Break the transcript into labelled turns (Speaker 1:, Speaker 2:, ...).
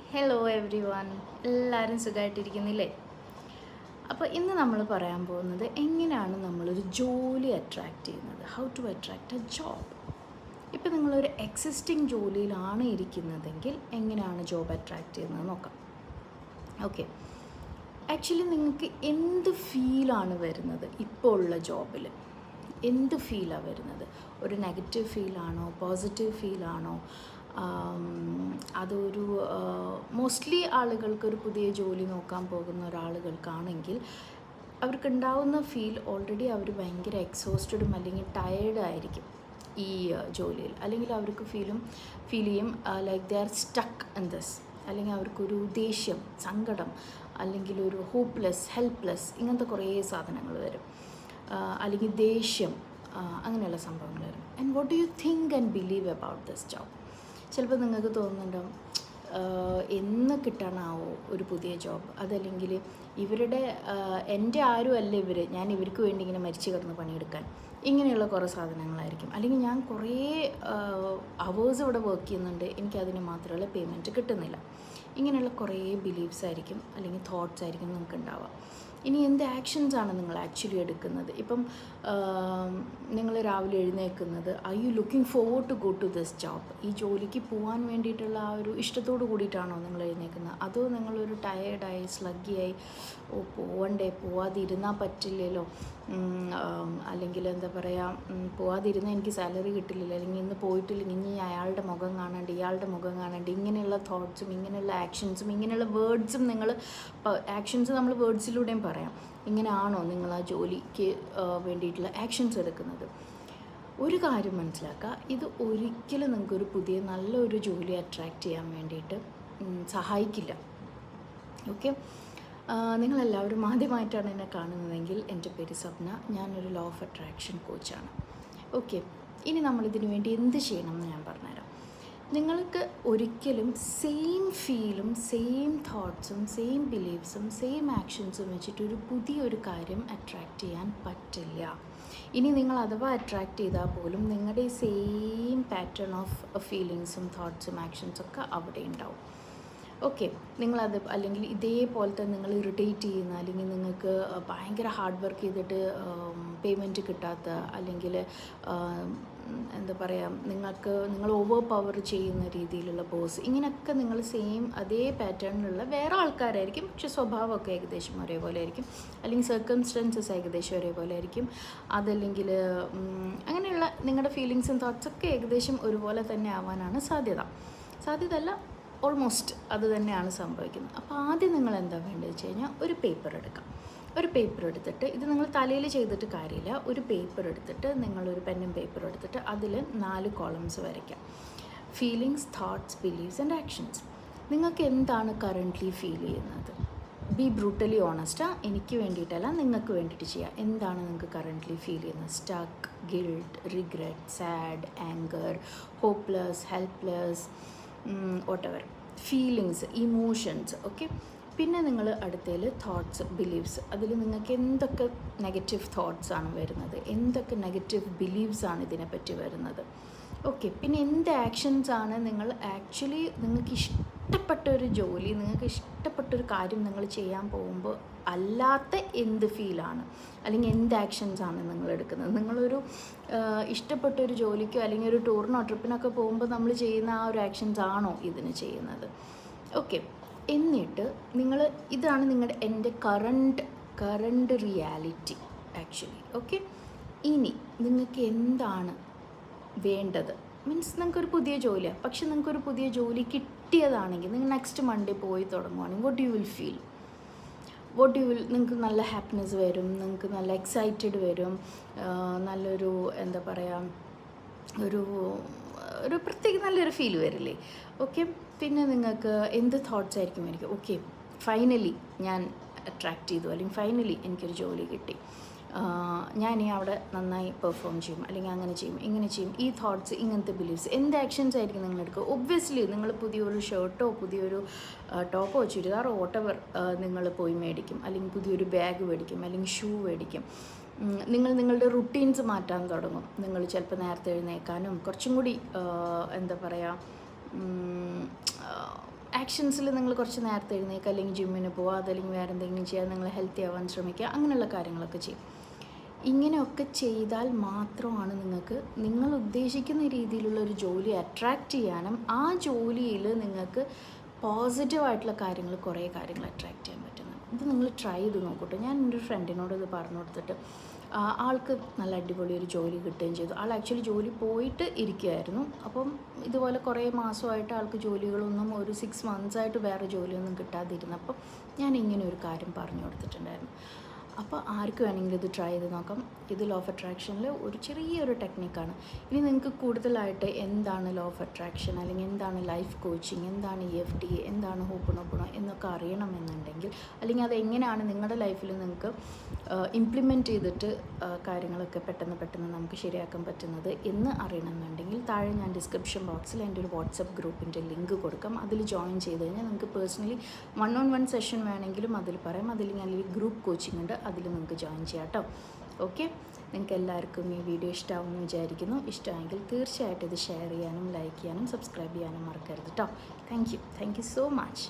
Speaker 1: Hello every one, എല്ലാവരും സുഖമായിട്ടിരിക്കുന്നില്ലേ? അപ്പോൾ ഇന്ന് നമ്മൾ പറയാൻ പോകുന്നത് എങ്ങനെയാണ് നമ്മളൊരു ജോലി അട്രാക്റ്റ് ചെയ്യുന്നത്, how to attract a job. ഇപ്പോൾ നിങ്ങളൊരു എക്സിസ്റ്റിംഗ് ജോലിയിലാണ് ഇരിക്കുന്നതെങ്കിൽ എങ്ങനെയാണ് ജോബ് അട്രാക്റ്റ് ചെയ്യുന്നത് നോക്കാം. ഓക്കെ, ആക്ച്വലി നിങ്ങൾക്ക് എന്ത് ഫീലാണ് വരുന്നത് ഇപ്പോൾ ഉള്ള ജോബിൽ? എന്ത് ഫീലാണ് വരുന്നത്? ഒരു നെഗറ്റീവ് ഫീലാണോ, പോസിറ്റീവ് ഫീലാണോ? അതൊരു മോസ്റ്റ്ലി ആളുകൾക്കൊരു പുതിയ ജോലി നോക്കാൻ പോകുന്ന ഒരാളുകൾക്കാണെങ്കിൽ അവർക്കുണ്ടാവുന്ന ഫീൽ ഓൾറെഡി അവർ ഭയങ്കര എക്സോസ്റ്റഡും അല്ലെങ്കിൽ ടയേർഡ് ആയിരിക്കും ഈ ജോലിയിൽ. അല്ലെങ്കിൽ അവർക്ക് ഫീൽ ചെയ്യും like they are stuck in this. അല്ലെങ്കിൽ അവർക്കൊരു ദേഷ്യം, സങ്കടം, അല്ലെങ്കിൽ ഒരു ഹോപ്പ്ലെസ്, ഹെൽപ്ലെസ്, ഇങ്ങനത്തെ കുറേ സാധനങ്ങൾ വരും. അല്ലെങ്കിൽ ദേഷ്യം, അങ്ങനെയുള്ള സംഭവങ്ങൾ വരും. And what do you think and believe about this job? ചിലപ്പോൾ നിങ്ങൾക്ക് തോന്നുന്നുണ്ടാവും എന്ന് കിട്ടാനാവോ ഒരു പുതിയ ജോബ്, അതല്ലെങ്കിൽ ഇവരുടെ എൻ്റെ ആരും അല്ല ഇവർ, ഞാൻ ഇവർക്ക് വേണ്ടി ഇങ്ങനെ മരിച്ചു കിടന്ന് പണിയെടുക്കാൻ, ഇങ്ങനെയുള്ള കുറേ സാധനങ്ങളായിരിക്കും. അല്ലെങ്കിൽ ഞാൻ കുറേ അവേഴ്സ് ഇവിടെ വർക്ക് ചെയ്യുന്നുണ്ട്, എനിക്കതിന് മാത്രമല്ല പേയ്മെൻറ്റ് കിട്ടുന്നില്ല. ഇങ്ങനെയുള്ള കുറേ ബിലീഫ്സ് ആയിരിക്കും അല്ലെങ്കിൽ തോട്ട്സ് ആയിരിക്കും നിങ്ങൾക്ക് ഉണ്ടാവുക. ഇനി എന്ത് ആക്ഷൻസാണ് നിങ്ങൾ ആക്ച്വലി എടുക്കുന്നത്? ഇപ്പം നിങ്ങൾ രാവിലെ എഴുന്നേൽക്കുന്നത്, I you looking forward to go to this job? ഈ ജോലിക്ക് പോകാൻ വേണ്ടിയിട്ടുള്ള ആ ഒരു ഇഷ്ടത്തോട് കൂടിയിട്ടാണോ നിങ്ങൾ എഴുന്നേൽക്കുന്നത്? അതോ നിങ്ങളൊരു ടയേർഡായി, സ്ലഗ്ഗിയായി, പോവാതിരുന്നാൽ പറ്റില്ലല്ലോ, അല്ലെങ്കിൽ എന്താ പറയുക, പോവാതിരുന്നാൽ എനിക്ക് സാലറി കിട്ടില്ലല്ലോ, അല്ലെങ്കിൽ ഇന്ന് പോയിട്ടില്ലെങ്കിൽ ഇനി അയാളുടെ മുഖം കാണേണ്ട, ഇയാളുടെ മുഖം കാണേണ്ട, ഇങ്ങനെയുള്ള തോട്ട്സും ഇങ്ങനെയുള്ള ആക്ഷൻസും ഇങ്ങനെയുള്ള വേർഡ്സും ആക്ഷൻസ് നമ്മൾ വേർഡ്സിലൂടെയും പറയാം. ഇങ്ങനെയാണോ നിങ്ങൾ ആ ജോലിക്ക് വേണ്ടിയിട്ടുള്ള ആക്ഷൻസ് എടുക്കുന്നത്? ഒരു കാര്യം മനസ്സിലാക്കുക, ഇത് ഒരിക്കലും നിങ്ങൾക്കൊരു പുതിയ നല്ലൊരു ജോലി അട്രാക്റ്റ് ചെയ്യാൻ വേണ്ടിയിട്ട് സഹായിക്കില്ല. ഓക്കെ, നിങ്ങളെല്ലാവരും ആദ്യമായിട്ടാണ് എന്നെ കാണുന്നതെങ്കിൽ എൻ്റെ പേര് സ്വപ്ന, ഞാനൊരു ലോ ഓഫ് അട്രാക്ഷൻ കോച്ചാണ്. ഓക്കെ, ഇനി നമ്മളിതിനു വേണ്ടി എന്ത് ചെയ്യണം എന്ന് ഞാൻ പറഞ്ഞുതരാം. നിങ്ങൾക്ക് ഒരിക്കലും സെയിം ഫീലും സെയിം തോട്ട്സും സെയിം ബിലീഫ്സും സെയിം ആക്ഷൻസും വെച്ചിട്ടൊരു പുതിയൊരു കാര്യം അട്രാക്റ്റ് ചെയ്യാൻ പറ്റില്ല. ഇനി നിങ്ങൾ അഥവാ അട്രാക്റ്റ് ചെയ്താൽ പോലും നിങ്ങളുടെ ഈ സെയിം പാറ്റേൺ ഓഫ് ഫീലിങ്സും തോട്ട്സും ആക്ഷൻസൊക്കെ അവിടെ ഉണ്ടാവും. ഓക്കെ, നിങ്ങളത് അല്ലെങ്കിൽ ഇതേപോലത്തെ നിങ്ങൾ ഇറിറ്റേറ്റ് ചെയ്യുന്ന, അല്ലെങ്കിൽ നിങ്ങൾക്ക് ഭയങ്കര ഹാർഡ് വർക്ക് ചെയ്തിട്ട് പേയ്മെൻറ്റ് കിട്ടാത്ത, അല്ലെങ്കിൽ എന്താ പറയുക, നിങ്ങൾ ഓവർ പവർ ചെയ്യുന്ന രീതിയിലുള്ള ബോസ്, ഇങ്ങനെയൊക്കെ നിങ്ങൾ സെയിം അതേ പാറ്റേണിലുള്ള വേറെ ആൾക്കാരായിരിക്കും, പക്ഷെ സ്വഭാവമൊക്കെ ഏകദേശം ഒരേപോലെ ആയിരിക്കും, അല്ലെങ്കിൽ സർക്കംസ്റ്റൻസസ് ഏകദേശം ഒരേപോലെ ആയിരിക്കും. അതല്ലെങ്കിൽ അങ്ങനെയുള്ള നിങ്ങളുടെ ഫീലിങ്സും തോട്ട്സൊക്കെ ഏകദേശം ഒരുപോലെ തന്നെ ആവാനാണ് സാധ്യതയല്ല, ഓൾമോസ്റ്റ് അത് തന്നെയാണ് സംഭവിക്കുന്നത്. അപ്പോൾ ആദ്യം നിങ്ങൾ എന്താ വേണ്ടതെന്ന് വെച്ച് കഴിഞ്ഞാൽ ഒരു പേപ്പർ എടുക്കാം. ഒരു പേപ്പർ എടുത്തിട്ട്, ഇത് നിങ്ങൾ തലയിൽ ചെയ്തിട്ട് കാര്യമില്ല, ഒരു പേപ്പർ എടുത്തിട്ട്, നിങ്ങളൊരു പെന്നും പേപ്പർ എടുത്തിട്ട് അതിൽ 4 കോളംസ് വരയ്ക്കാം. Feelings, thoughts, believes and actions. നിങ്ങൾക്ക് എന്താണ് കറൻ്റ്ലി ഫീൽ ചെയ്യുന്നത്? ബി ബ്രൂട്ടലി ഓണസ്റ്റാ, എനിക്ക് വേണ്ടിയിട്ടല്ല, നിങ്ങൾക്ക് വേണ്ടിയിട്ട് ചെയ്യുക. എന്താണ് നിങ്ങൾക്ക് കറൻ്റ്ലി ഫീൽ ചെയ്യുന്നത്? Stuck, guilt, regret, sad, anger, hopeless, helpless, whatever feelings, emotions. Okay, പിന്നെ നിങ്ങൾ അടുത്തതിൽ തോട്ട്സ്, ബിലീവ്സ്. അതിൽ നിങ്ങൾക്ക് എന്തൊക്കെ നെഗറ്റീവ് തോട്ട്സാണ് വരുന്നത്, എന്തൊക്കെ നെഗറ്റീവ് ബിലീവ്സാണ് ഇതിനെപ്പറ്റി വരുന്നത്. ഓക്കെ, പിന്നെ എന്ത് ആക്ഷൻസാണ് നിങ്ങൾ ആക്ച്വലി നിങ്ങൾക്ക് ഇഷ്ടപ്പെട്ടൊരു ജോലി, നിങ്ങൾക്ക് ഇഷ്ടപ്പെട്ടൊരു കാര്യം നിങ്ങൾ ചെയ്യാൻ പോകുമ്പോൾ അല്ലാത്ത എന്ത് ഫീലാണ്, അല്ലെങ്കിൽ എന്ത് ആക്ഷൻസാണ് നിങ്ങൾ എടുക്കുന്നത്? നിങ്ങളൊരു ഇഷ്ടപ്പെട്ടൊരു ജോലിക്കോ അല്ലെങ്കിൽ ഒരു ടൂറിനോ ട്രിപ്പിനൊക്കെ പോകുമ്പോൾ നമ്മൾ ചെയ്യുന്ന ആ ഒരു ആക്ഷൻസ് ആണോ ഇതിന് ചെയ്യുന്നത്? ഓക്കെ, എന്നിട്ട് ഇതാണ് എൻ്റെ കറണ്ട് റിയാലിറ്റി ആക്ച്വലി. ഓക്കെ, ഇനി നിങ്ങൾക്ക് എന്താണ് വേണ്ടത്? മീൻസ് നിങ്ങൾക്കൊരു പുതിയ ജോലിയാണ്, പക്ഷെ നിങ്ങൾക്കൊരു പുതിയ ജോലി കിട്ടിയതാണെങ്കിൽ നിങ്ങൾ നെക്സ്റ്റ് മൺഡേ പോയി തുടങ്ങുവാണെങ്കിൽ വാട്ട് യു വിൽ ഫീൽ? നിങ്ങൾക്ക് നല്ല ഹാപ്പിനെസ് വരും, നിങ്ങൾക്ക് നല്ല എക്സൈറ്റഡ് വരും, നല്ലൊരു എന്താ പറയുക, ഒരു പ്രത്യേക നല്ലൊരു ഫീൽ വരില്ലേ? ഓക്കെ, പിന്നെ നിങ്ങൾക്ക് എന്ത് തോട്ട്സ് ആയിരിക്കും? ഓക്കെ, ഫൈനലി ഞാൻ അട്രാക്റ്റ് ചെയ്തു, അല്ലെങ്കിൽ ഫൈനലി എനിക്കൊരു ജോലി കിട്ടി, ഞാൻ അവിടെ നന്നായി പെർഫോം ചെയ്യും, അല്ലെങ്കിൽ അങ്ങനെ ചെയ്യും, ഇങ്ങനെ ചെയ്യും. ഈ തോട്ട്സ്, ഇങ്ങനത്തെ ബിലീഫ്സ്, എന്ത് ആക്ഷൻസ് ആയിരിക്കും നിങ്ങൾ എടുക്കുക? ഒബ്വിയസ്ലി നിങ്ങൾ പുതിയൊരു ഷർട്ടോ പുതിയൊരു ടോപ്പോ ചുരിദാറോ വോട്ടെവർ നിങ്ങൾ പോയി മേടിക്കും, അല്ലെങ്കിൽ പുതിയൊരു ബാഗ് മേടിക്കും, അല്ലെങ്കിൽ ഷൂ മേടിക്കും. നിങ്ങളുടെ റുട്ടീൻസ് മാറ്റാൻ തുടങ്ങും. നിങ്ങൾ ചിലപ്പോൾ നേരത്തെ എഴുന്നേൽക്കാനും കുറച്ചും കൂടി എന്താ പറയുക, ആക്ഷൻസിൽ നിങ്ങൾ കുറച്ച് നേരത്തെ എഴുന്നേൽക്കുക, അല്ലെങ്കിൽ ജിമ്മിന് പോവുക, അതല്ലെങ്കിൽ വേറെ എന്തെങ്കിലും ചെയ്യാൻ നിങ്ങൾ ഹെൽത്തി ആവാൻ ശ്രമിക്കുക, അങ്ങനെയുള്ള കാര്യങ്ങളൊക്കെ ചെയ്യും. ഇങ്ങനെയൊക്കെ ചെയ്താൽ മാത്രമാണ് നിങ്ങൾക്ക് നിങ്ങൾ ഉദ്ദേശിക്കുന്ന രീതിയിലുള്ള ഒരു ജോലി അട്രാക്റ്റ് ചെയ്യാനും ആ ജോലിയിൽ നിങ്ങൾക്ക് പോസിറ്റീവായിട്ടുള്ള കാര്യങ്ങൾ, കുറേ കാര്യങ്ങൾ അട്രാക്റ്റ് ചെയ്യാൻ പറ്റുന്നത്. ഇത് നിങ്ങൾ ട്രൈ ചെയ്ത് നോക്കട്ടെ. ഞാൻ എൻ്റെ ഒരു ഫ്രണ്ടിനോട് ഇത് പറഞ്ഞു കൊടുത്തിട്ട് ആൾക്ക് നല്ല അടിപൊളി ഒരു ജോലി കിട്ടുകയും ചെയ്തു. ആൾ ആക്ച്വലി ജോലി പോയിട്ട് ഇരിക്കുകയായിരുന്നു. അപ്പം ഇതുപോലെ കുറേ മാസമായിട്ട് ആൾക്ക് ജോലികളൊന്നും, ഒരു 6 മന്ത്സായിട്ട് വേറെ ജോലിയൊന്നും കിട്ടാതിരുന്നപ്പം ഞാൻ ഇങ്ങനെ ഒരു കാര്യം പറഞ്ഞു കൊടുത്തിട്ടുണ്ടായിരുന്നു. അപ്പോൾ ആർക്ക് വേണമെങ്കിലും ഇത് ട്രൈ ചെയ്ത് നോക്കാം. ഇത് ലോ ഓഫ് അട്രാക്ഷനിൽ ഒരു ചെറിയൊരു ടെക്നിക്കാണ്. ഇനി നിങ്ങൾക്ക് കൂടുതലായിട്ട് എന്താണ് ലോ ഓഫ് അട്രാക്ഷൻ, അല്ലെങ്കിൽ എന്താണ് ലൈഫ് കോച്ചിങ്, എന്താണ് EFT, എന്താണ് ഹോപ്പണോപ്പണോ എന്നൊക്കെ അറിയണമെന്നുണ്ടെങ്കിൽ, അല്ലെങ്കിൽ അതെങ്ങനെയാണ് നിങ്ങളുടെ ലൈഫിൽ നിങ്ങൾക്ക് ഇംപ്ലിമെൻറ്റ് ചെയ്തിട്ട് കാര്യങ്ങളൊക്കെ പെട്ടെന്ന് നമുക്ക് ശരിയാക്കാൻ പറ്റുന്നത് എന്ന് അറിയണമെന്നുണ്ടെങ്കിൽ, താഴെ ഞാൻ ഡിസ്ക്രിപ്ഷൻ ബോക്സിൽ എൻ്റെ ഒരു വാട്സപ്പ് ഗ്രൂപ്പിൻ്റെ ലിങ്ക് കൊടുക്കാം. അതിൽ ജോയിൻ ചെയ്ത് കഴിഞ്ഞാൽ നിങ്ങൾക്ക് പേഴ്സണലി 1-on-1 സെഷൻ വേണമെങ്കിലും അതിൽ പറയാം. അല്ലെങ്കിൽ ഗ്രൂപ്പ് കോച്ചിങ് ഉണ്ട്, അതിൽ നിങ്ങൾക്ക് ജോയിൻ ചെയ്യാം കേട്ടോ. ഓക്കെ, നിങ്ങൾക്ക് എല്ലാവർക്കും ഈ വീഡിയോ ഇഷ്ടമാവുമെന്ന് വിചാരിക്കുന്നു. ഇഷ്ടമായെങ്കിൽ തീർച്ചയായിട്ടും ഇത് ഷെയർ ചെയ്യാനും ലൈക്ക് ചെയ്യാനും സബ്സ്ക്രൈബ് ചെയ്യാനും മറക്കരുത് കേട്ടോ. Thank you so much.